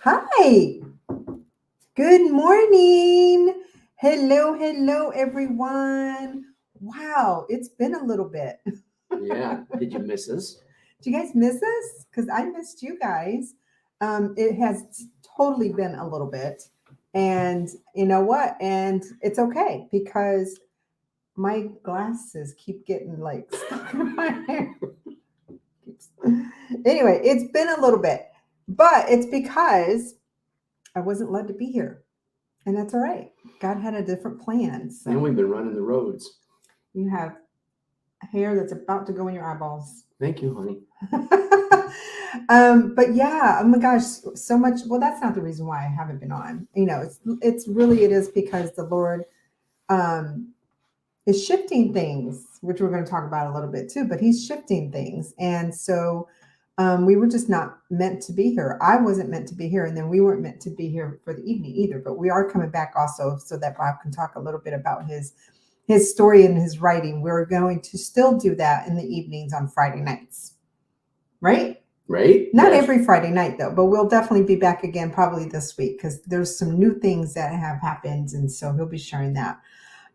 Hi, good morning. Hello, everyone. Wow, it's been a little bit. Yeah. Did you miss us? Do you guys miss us? Because I missed you guys. It has totally been a little bit. And you know what? And it's okay because my glasses keep getting like stuck in my hair. Anyway, it's been a little bit, but it's because I wasn't led to be here. And that's all right. God had a different plan. And So we've been running the roads. you have hair that's about to go in your eyeballs. Thank you, honey. But yeah, oh my gosh, so much. Well, that's not the reason why I haven't been on. It's really it is because the Lord um, is shifting things, which we're going to talk about a little bit too. But He's shifting things, and so we were just not meant to be here. I wasn't meant to be here, and then we weren't meant to be here for the evening either. But we are coming back also so that Bob can talk a little bit about his story and his writing. We're going to still do that in the evenings on Friday nights, right? Right? Not Yes. every Friday night though, but we'll definitely be back again probably this week because there's some new things that have happened, and so he'll be sharing that.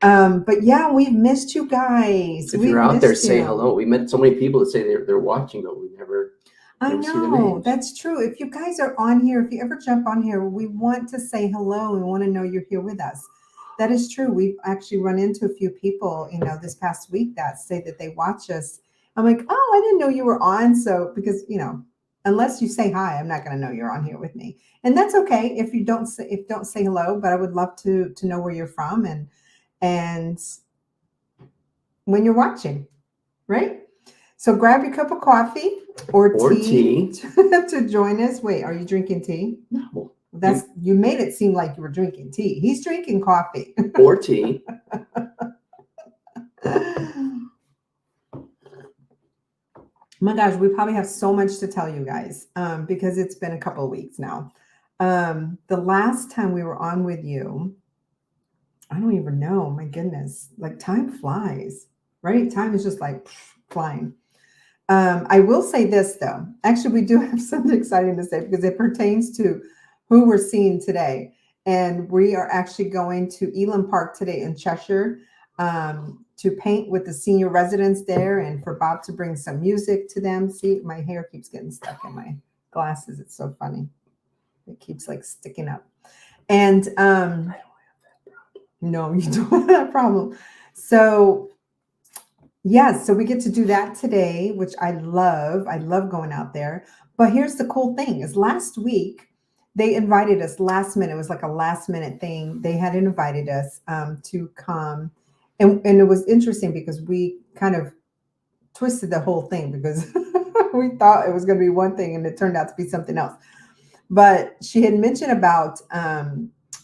But yeah, we've missed you guys. If We've you're out there, missed say you. hello. We met so many people that say they're watching, but we I never see their know names. that's true. If you guys are on here, if you ever jump on here, we want to say hello. We want to know you're here with us. That is true. We've actually run into a few people, this past week that say that they watch us. I'm like, oh, I didn't know you were on. So because unless you say hi, I'm not going to know you're on here with me, and that's okay if you don't say hello. But I would love to know where you're from and when you're watching, right? So grab your cup of coffee or Or tea tea. to join us. Wait, are you drinking tea? No. You made it seem like you were drinking tea. He's drinking coffee. Or tea. My gosh, we probably have so much to tell you guys because it's been a couple of weeks now. The last time we were on with you, I don't even know. My goodness, like time flies, right? Time is just like flying. I will say this though. Actually, we do have something exciting to say because it pertains to who we're seeing today. And we are actually going to Elam Park today in Cheshire to paint with the senior residents there and for Bob to bring some music to them. See, my hair keeps getting stuck in my glasses. It's so funny. It keeps like sticking up. And no, you don't have that problem. So yes, so we get to do that today, which I love. I love going out there. But here's the cool thing is last week they invited us last minute. It was like a last minute thing. They had invited us to come. And it was interesting because we kind of twisted the whole thing because we thought it was going to be one thing and it turned out to be something else. But she had mentioned about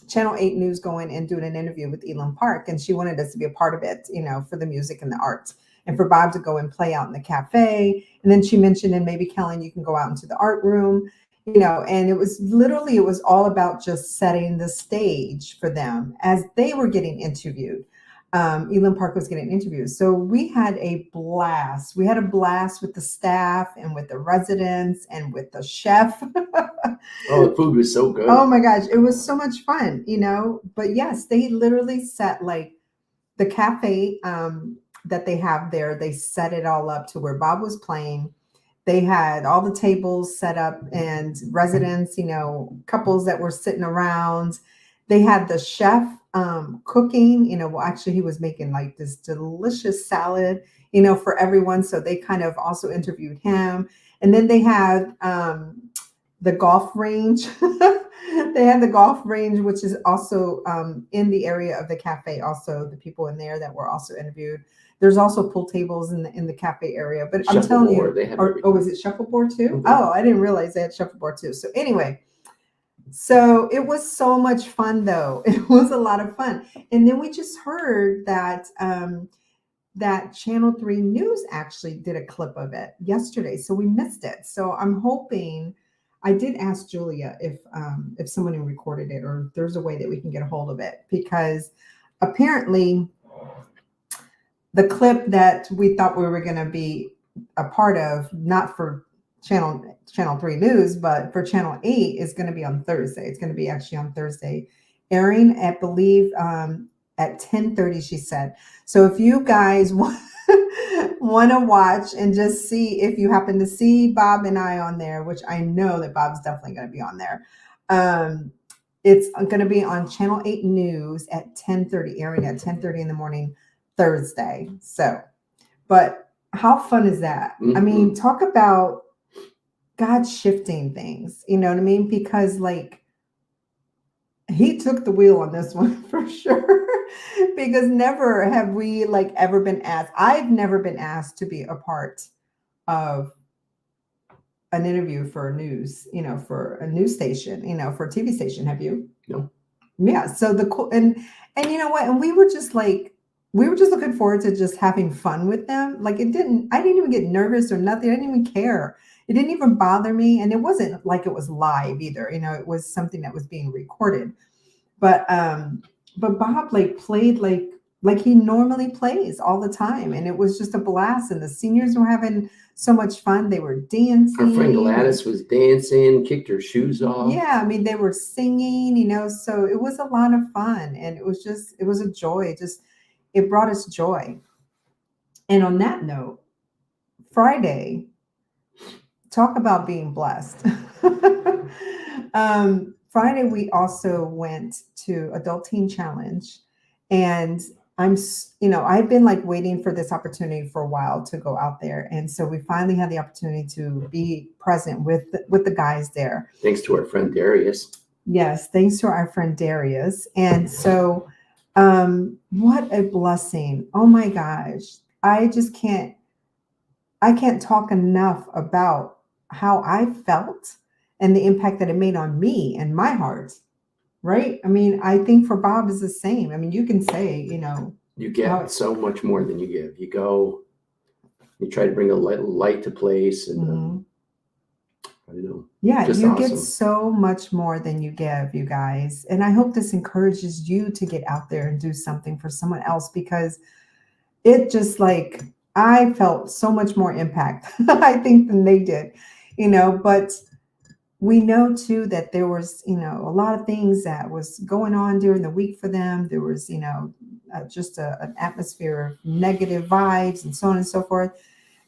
Channel 8 News going and doing an interview with Elam Park, and she wanted us to be a part of it, for the music and the arts, and for Bob to go and play out in the cafe. And then she mentioned, and maybe Kellen, you can go out into the art room, and it was all about just setting the stage for them as they were getting interviewed. Elam Park was getting interviewed. So we had a blast. We had a blast with the staff and with the residents and with the chef. Oh, the food was so good. Oh my gosh, it was so much fun. But yes, they literally set like the cafe that they have there, they set it all up to where Bob was playing. They had all the tables set up and residents, couples that were sitting around. They had the chef cooking, well, actually, he was making like this delicious salad, for everyone. So they kind of also interviewed him. And then they had the golf range. They had the golf range, which is also in the area of the cafe. Also, the people in there that were also interviewed. There's also pool tables in the cafe area. But I'm telling Shuffleboard. you, They have oh, everything. is it shuffleboard too? Mhm. Oh, I didn't realize they had shuffleboard too. So anyway, so it was so much fun though. It was a lot of fun. And then we just heard that Channel 3 News actually did a clip of it yesterday. So we missed it. So I'm hoping I did ask Julia if someone recorded it or if there's a way that we can get a hold of it because apparently the clip that we thought we were going to be a part of, not for channel 3 news, but for channel 8 is going to be on Thursday. It's going to be actually on Thursday, airing at believe at 10:30, she said. So if you guys want to watch and just see, if you happen to see Bob and I on there, which I know that Bob's definitely going to be on there, it's going to be on channel 8 news at 10:30, airing at 10:30 in the morning Thursday. So, but how fun is that? I mean, talk about God shifting things, you know what I mean? Because like he took the wheel on this one for sure. Because never have we like ever been asked. I've never been asked to be a part of an interview for a news, for a news station, for a TV station. Have you? No. Yeah. So the cool and you know what? And we were just looking forward to just having fun with them. Like I didn't even get nervous or nothing. I didn't even care. It didn't even bother me. And it wasn't like it was live either. It was something that was being recorded. But Bob like played like he normally plays all the time. And it was just a blast. And the seniors were having so much fun. They were dancing. Our friend Gladys was dancing, kicked her shoes off. Yeah, I mean, they were singing, so it was a lot of fun. And it was a joy. It brought us joy. And on that note, Friday, talk about being blessed. Friday, we also went to Adult Teen Challenge, and I've been like waiting for this opportunity for a while to go out there. And so we finally had the opportunity to be present with the guys there. Thanks to our friend Darius. Yes, thanks to our friend Darius. And so what a blessing. Oh my gosh. I can't talk enough about how I felt and the impact that it made on me and my heart. Right? I mean, I think for Bob is the same. I mean, you can say, you get so much more than you give. You go, you try to bring a light to place, and I don't know. Yeah, just you awesome. Get so much more than you give, you guys. And I hope this encourages you to get out there and do something for someone else, because it just like I felt so much more impact, I think, than they did, but we know too that there was, a lot of things that was going on during the week for them. There was, just an atmosphere of negative vibes and so on and so forth.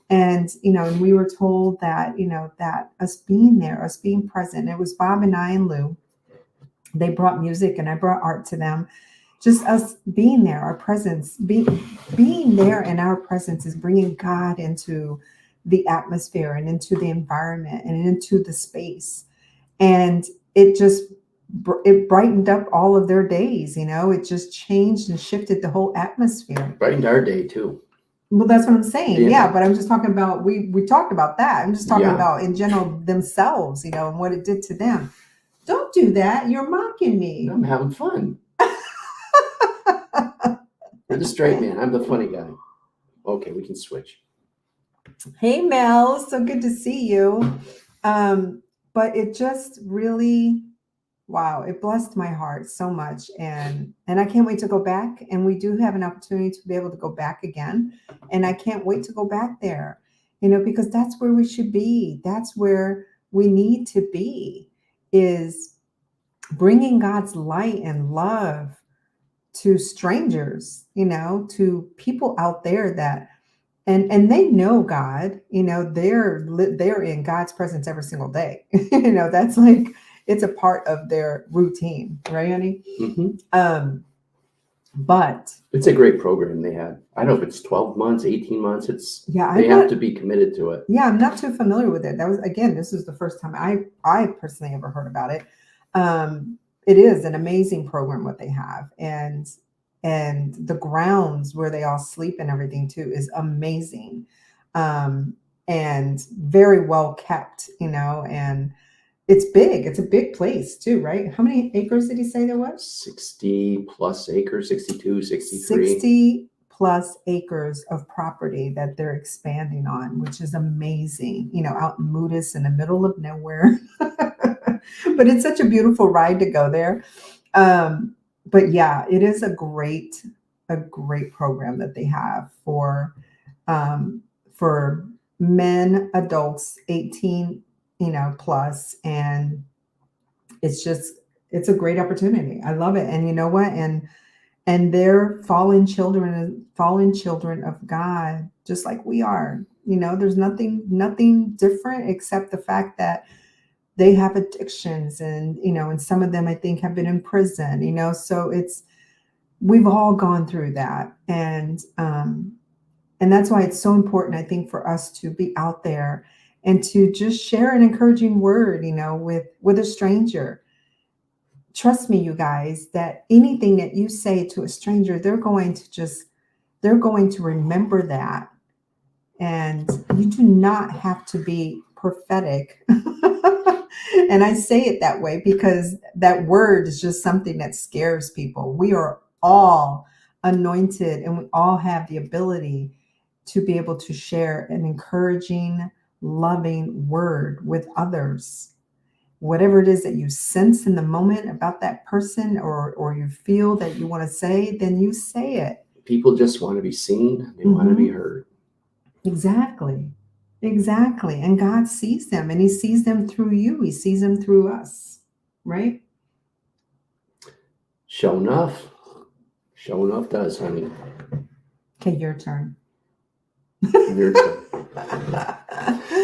And, and we were told that, that us being there, us being present, it was Bob and I and Lou. They brought music and I brought art to them. Just us being there, our presence, being there in our presence is bringing God into the atmosphere and into the environment and into the space. And it brightened up all of their days. It just changed and shifted the whole atmosphere. Brightened our day too. Well, that's what I'm saying. Yeah, but I'm just talking about, we talked about that. I'm just talking about in general themselves, and what it did to them. Don't do that. You're mocking me. I'm having fun. You're the straight man. I'm the funny guy. Okay, we can switch. Hey, Mel. So good to see you. But it just really, wow, it blessed my heart so much. And I can't wait to go back. And we do have an opportunity to be able to go back again. And I can't wait to go back there, because that's where we should be. That's where we need to be, is bringing God's light and love to strangers, to people out there that, and they know God, they're in God's presence every single day. That's like, it's a part of their routine, right, honey? Mm-hmm. But it's a great program they had. I don't know if it's 12 months, 18 months. They have to be committed to it. Yeah, I'm not too familiar with it. This is the first time I personally ever heard about it. It is an amazing program what they have, and the grounds where they all sleep and everything too is amazing, and very well kept, and it's big. It's a big place too, right? How many acres did he say there was? 60 plus acres, 62, 63. 60 plus acres of property that they're expanding on, which is amazing, out in Moodus in the middle of nowhere. But it's such a beautiful ride to go there. But yeah, it is a great program that they have for men, adults, 18, plus. And it's a great opportunity. I love it. And you know what? And they're fallen children of God, just like we are. There's nothing different except the fact that they have addictions, and some of them I think have been in prison, so we've all gone through that. And that's why it's so important, I think, for us to be out there and to just share an encouraging word, with a stranger. Trust me, you guys, that anything that you say to a stranger, they're going to remember that. And you do not have to be prophetic. And I say it that way because that word is just something that scares people. We are all anointed and we all have the ability to be able to share an encouraging, loving word with others. Whatever it is that you sense in the moment about that person, or you feel that you want to say, then you say it. People just want to be seen. They want to be heard. Exactly. And God sees them, and he sees them through you. He sees them through us, right? Show enough does, honey. Okay, your turn. Your turn.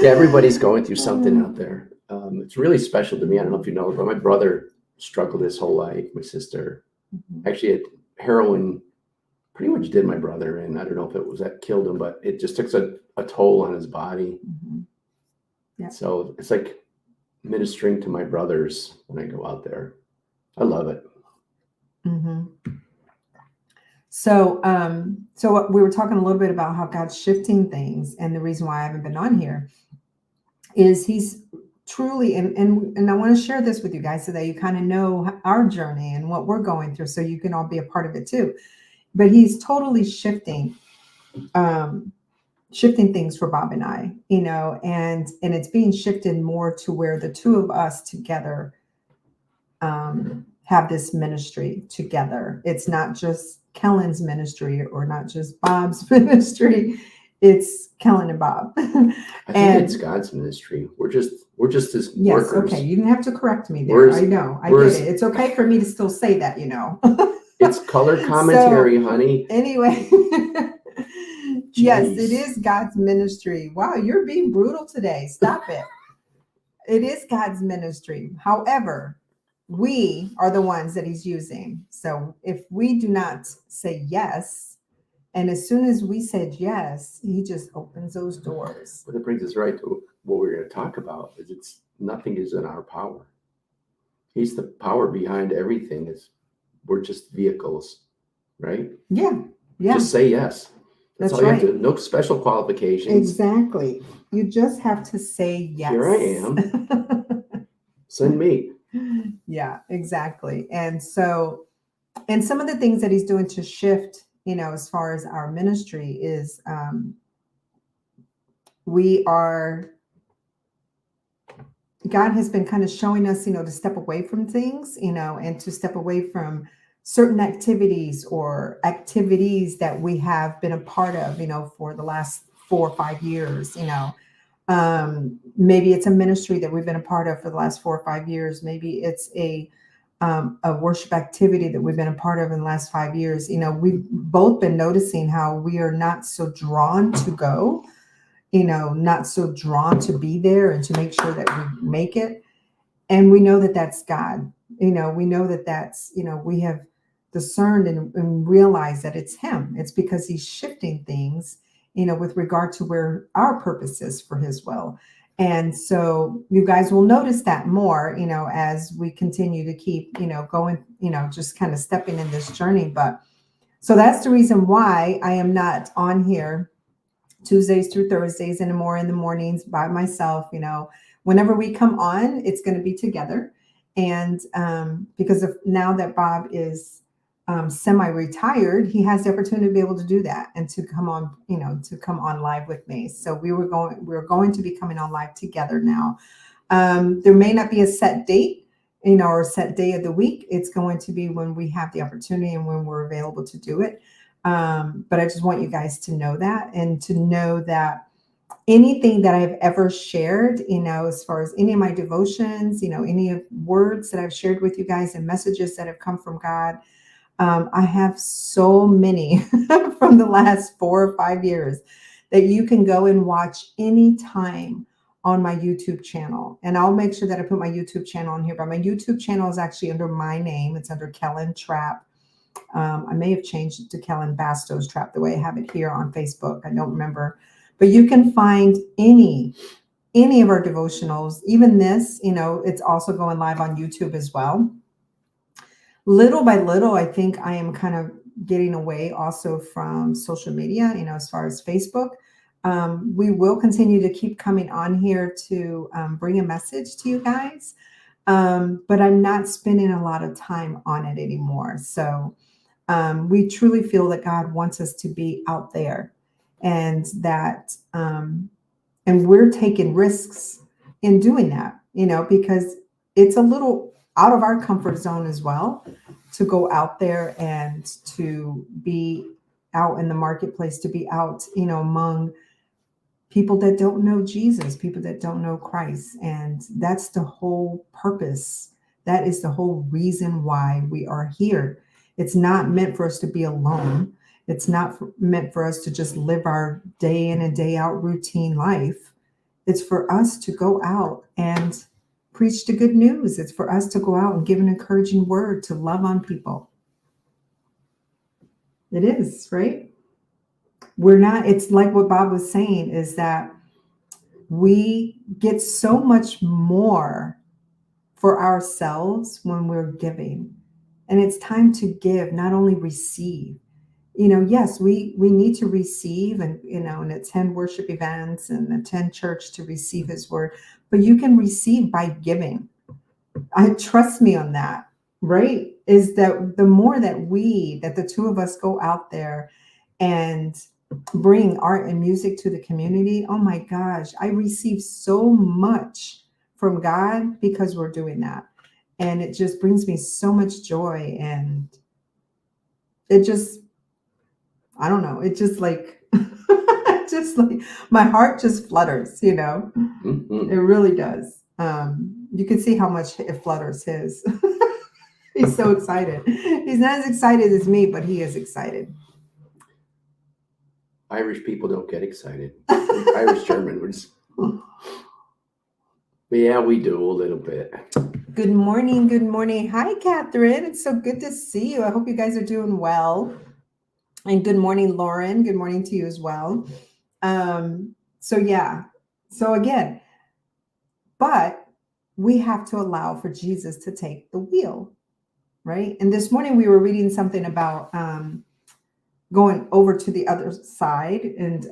Yeah, everybody's going through something out there. It's really special to me. I don't know if you know, but my brother struggled his whole life. My sister actually had heroin, pretty much did my brother in. I don't know if it was that killed him, but it just took a toll on his body. Yeah. So it's like ministering to my brothers when I go out there. I love it. So we were talking a little bit about how God's shifting things, and the reason why I haven't been on here is he's truly, and I want to share this with you guys so that you kind of know our journey and what we're going through, so you can all be a part of it too. But he's totally shifting things for Bob and I, and it's being shifted more to where the two of us together have this ministry together. It's not just Kellen's ministry or not just Bob's ministry. It's Kellen and Bob. I think it's God's ministry. We're just his workers. Okay. You didn't have to correct me there. I know. I get it. It's okay for me to still say that, It's color commentary, honey. Anyway. Yes, it is God's ministry. Wow, you're being brutal today. Stop it. It is God's ministry. However, we are the ones that he's using. So if we do not say yes, and as soon as we said yes, he just opens those doors. But it brings us right to what we're going to talk about. Nothing is in our power. He's the power behind everything. We're just vehicles, right? Yeah. Just say yes. That's all right. You have to. No special qualifications. Exactly. You just have to say yes. Here I am. Send me. Yeah, exactly. And so, and some of the things that he's doing to shift, as far as our ministry is, God has been kind of showing us, to step away from things, and to step away from certain activities or activities that we have been a part of, for the last 4 or 5 years, maybe it's a ministry that we've been a part of for the last 4 or 5 years. Maybe it's a worship activity that we've been a part of in the last 5 years. We've both been noticing how we are not so drawn to go, not so drawn to be there and to make sure that we make it. And we know that that's God. We know that that's, we have discerned and realized that it's him. It's because he's shifting things, with regard to where our purpose is for his will. And so you guys will notice that more, as we continue to keep, going, just kind of stepping in this journey. But so that's the reason why I am not on here Tuesdays through Thursdays anymore in the mornings by myself. Whenever we come on, it's going to be together. And because of now that Bob is semi-retired, he has the opportunity to be able to do that and to come on, to come on live with me. So we're going to be coming on live together now. There may not be a set date, or a set day of the week. It's going to be when we have the opportunity and when we're available to do it. But I just want you guys to know that, and to know that anything that I've ever shared, as far as any of my devotions, any of words that I've shared with you guys and messages that have come from God. I have so many from the last 4 or 5 years that you can go and watch anytime on my YouTube channel. And I'll make sure that I put my YouTube channel on here, but my YouTube channel is actually under my name. It's under Bastos-Trapp. I may have changed it to Kellen Bastos-Trapp the way I have it here on Facebook. I don't remember, but you can find any of our devotionals, even this, it's also going live on YouTube as well. Little by little, I think I am kind of getting away also from social media, as far as Facebook. We will continue to keep coming on here to bring a message to you guys. But I'm not spending a lot of time on it anymore. So we truly feel that God wants us to be out there, and that, and we're taking risks in doing that, because it's a little out of our comfort zone as well, to go out there and to be out in the marketplace, to be out, among people that don't know Jesus, people that don't know Christ. And that's the whole purpose. That is the whole reason why we are here. It's not meant for us to be alone. It's not meant for us to just live our day in and day out routine life. It's for us to go out and preach the good news. It's for us to go out and give an encouraging word, to love on people. It is, right? It's like what Bob was saying, is that we get so much more for ourselves when we're giving. And it's time to give, not only receive. Yes, we need to receive and attend worship events and attend church to receive his word, but you can receive by giving. Trust me on that, right? Is that the more that the two of us go out there and bring art and music to the community, oh my gosh, I receive so much from God because we're doing that. And it just brings me so much joy. And it just, I don't know, it just like, just like my heart just flutters, Mm-hmm. It really does. You can see how much it flutters his. He's so excited. He's not as excited as me, but he is excited. Irish people don't get excited. Irish German words. Yeah, we do a little bit. Good morning. Good morning. Hi, Catherine. It's so good to see you. I hope you guys are doing well. And good morning, Lauren. Good morning to you as well. So again, but we have to allow for Jesus to take the wheel, right? And this morning we were reading something about going over to the other side. And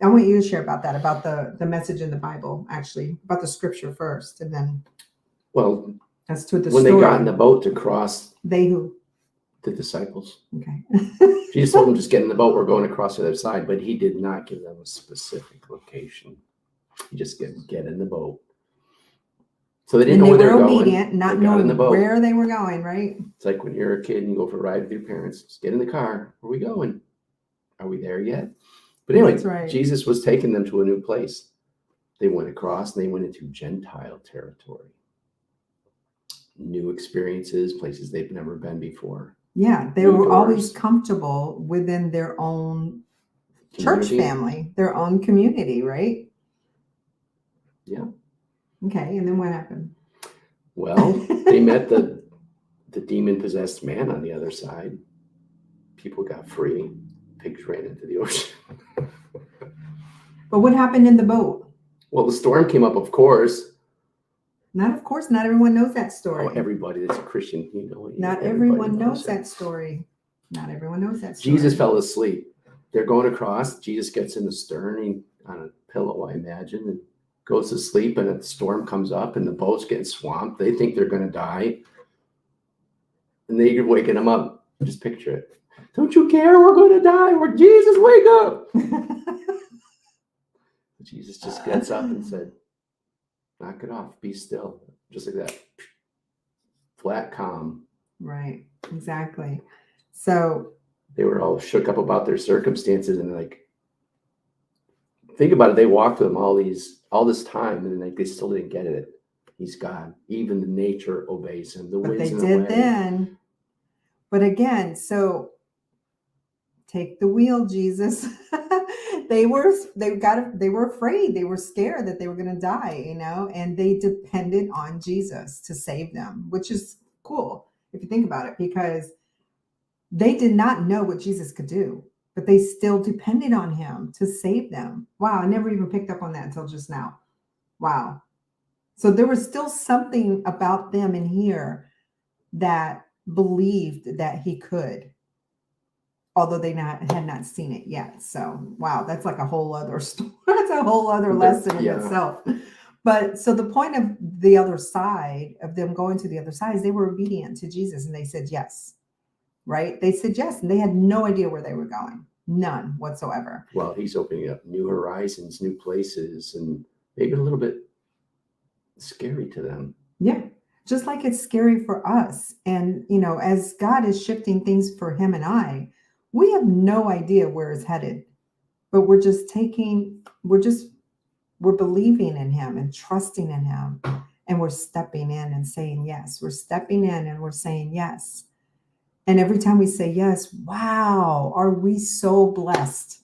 I want you to share about that, about the message in the Bible, actually, about the scripture first. And then, well, as to the when story. they got in the boat to cross, They who? The disciples. Okay. Jesus told them, just get in the boat, we're going across the other side, but he did not give them a specific location. He just get in the boat. So they didn't know where they were obedient, going. Not knowing where they were going, right? It's like when you're a kid and you go for a ride with your parents, just get in the car. Where are we going? Are we there yet? But anyway, that's right. Jesus was taking them to a new place. They went across and they went into Gentile territory. New experiences, places they've never been before. Yeah, they were always comfortable within their own church family, their own community, right? Yeah. Okay, and then what happened? Well, they met the demon-possessed man on the other side. People got free. Pigs ran into the ocean. But what happened in the boat? Well, the storm came up, of course. Not everyone knows that story. Oh, everybody that's a Christian, Not everyone knows that story. Not everyone knows that story. Jesus fell asleep. They're going across. Jesus gets in the stern on a pillow, I imagine, and goes to sleep. And a storm comes up, and the boat's getting swamped. They think they're going to die, and they're waking him up. Just picture it. Don't you care? We're going to die. We're Jesus. Wake up! Jesus just gets up and said, knock it off. Be still. Just like that. Flat calm. Right. Exactly. So they were all shook up about their circumstances and like, think about it. They walked with him all this time, and they still didn't get it. He's God. Even the nature obeys him. The But winds they and the did waves. then. But again, so take the wheel, Jesus. they were afraid. They were scared that they were going to die, and they depended on Jesus to save them, which is cool if you think about it, because they did not know what Jesus could do, but they still depended on him to save them. Wow, I never even picked up on that until just now. Wow. So there was still something about them in here that believed that he could, although they had not seen it yet. So, wow, that's like a whole other story. That's a whole other lesson in itself. But so the point of the other side, of them going to the other side, is they were obedient to Jesus and they said yes, right? They said yes, and they had no idea where they were going. None whatsoever. Well, he's opening up new horizons, new places, and maybe a little bit scary to them. Yeah. Just like it's scary for us. And, as God is shifting things for him and I, we have no idea where it's headed, but we're believing in him and trusting in him. And we're stepping in and saying yes. We're stepping in and we're saying yes. And every time we say yes, wow, are we so blessed?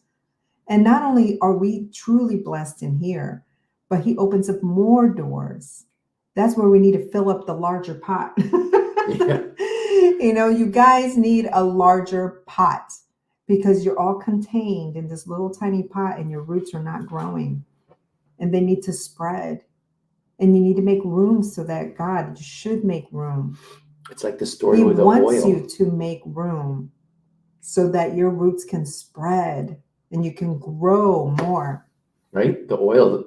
And not only are we truly blessed in here, but he opens up more doors. That's where we need to fill up the larger pot. Yeah. You guys need a larger pot because you're all contained in this little tiny pot and your roots are not growing and they need to spread. And you need to make room so that God should make room. It's like the story with the oil. He wants you to make room so that your roots can spread and you can grow more. Right? The oil.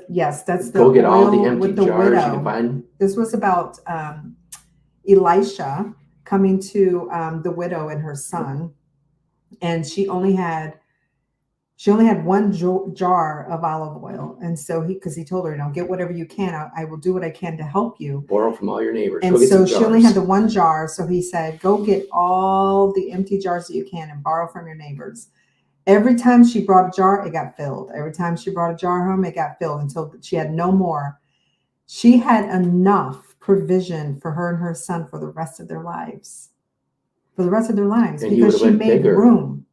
Yes, that's the go get all the oil empty with the jars widow. you can find. This was about Elisha coming to the widow and her son, and she only had one jar of olive oil, and so because he told her, get whatever you can. I will do what I can to help you. Borrow from all your neighbors. And so she only had the one jar, so he said, go get all the empty jars that you can and borrow from your neighbors. Every time she brought a jar, it got filled. Every time she brought a jar home, it got filled until she had no more. She had enough provision for her and her son for the rest of their lives. For the rest of their lives, and because she made bigger. Room.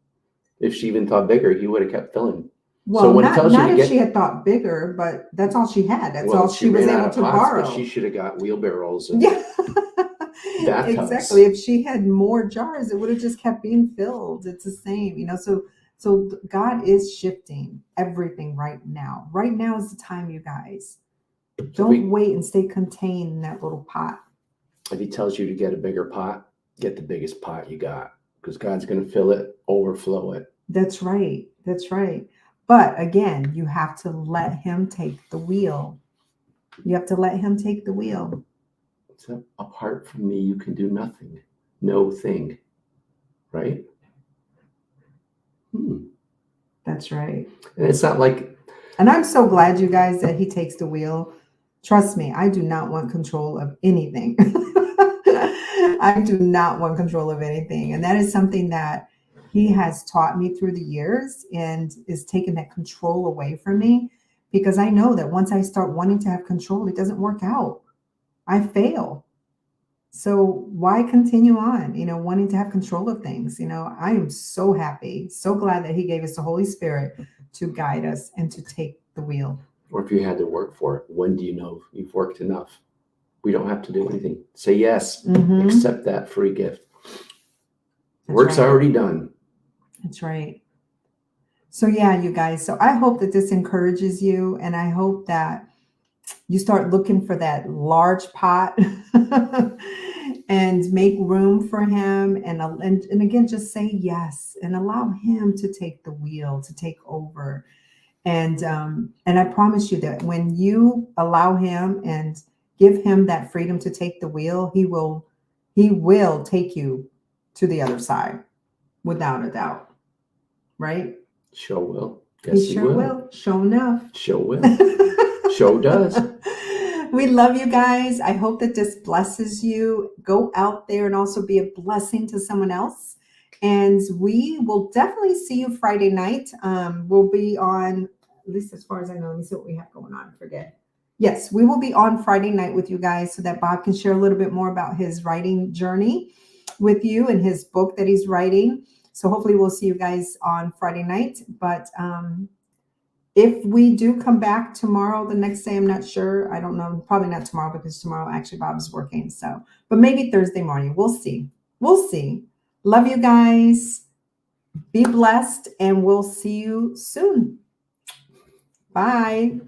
If she even thought bigger, he would have kept filling. Well, so not if she had thought bigger, but that's all she had. That's all she was able to borrow. But she should have got wheelbarrows. And exactly. If she had more jars, it would have just kept being filled. It's the same, So God is shifting everything right now. Right now is the time, you guys. Don't wait and stay contained in that little pot. If he tells you to get a bigger pot, get the biggest pot you got, because God's going to fill it, overflow it. That's right. That's right. But again, you have to let him take the wheel. You have to let him take the wheel. So apart from me, you can do nothing. No thing. Right? That's right. And it's not like... And I'm so glad, you guys, that he takes the wheel. Trust me, I do not want control of anything. I do not want control of anything. And that is something that he has taught me through the years and is taking that control away from me, because I know that once I start wanting to have control, it doesn't work out. I fail. So why continue on, wanting to have control of things? I am so happy, so glad that he gave us the Holy Spirit to guide us and to take the wheel. Or if you had to work for it, when do you know you've worked enough? We don't have to do anything. Say yes. Mm-hmm. Accept that free gift. Work's already done. That's right. So yeah, you guys. So I hope that this encourages you, and I hope that you start looking for that large pot and make room for him. And again, just say yes and allow him to take the wheel, to take over. And I promise you that when you allow him and give him that freedom to take the wheel, he will take you to the other side without a doubt. Right? Sure will. Yes, he sure will. Sure enough. Sure will. Sure does. We love you guys. I hope that this blesses you. Go out there and also be a blessing to someone else. And we will definitely see you Friday night. We'll be on at least as far as I know. Let me see what we have going on. I forget. Yes, we will be on Friday night with you guys so that Bob can share a little bit more about his writing journey with you and his book that he's writing. So hopefully we'll see you guys on Friday night. But if we do come back tomorrow, the next day, I'm not sure. I don't know. Probably not tomorrow because tomorrow actually Bob's working. So, but maybe Thursday morning. We'll see. We'll see. Love you guys. Be blessed, and we'll see you soon. Bye.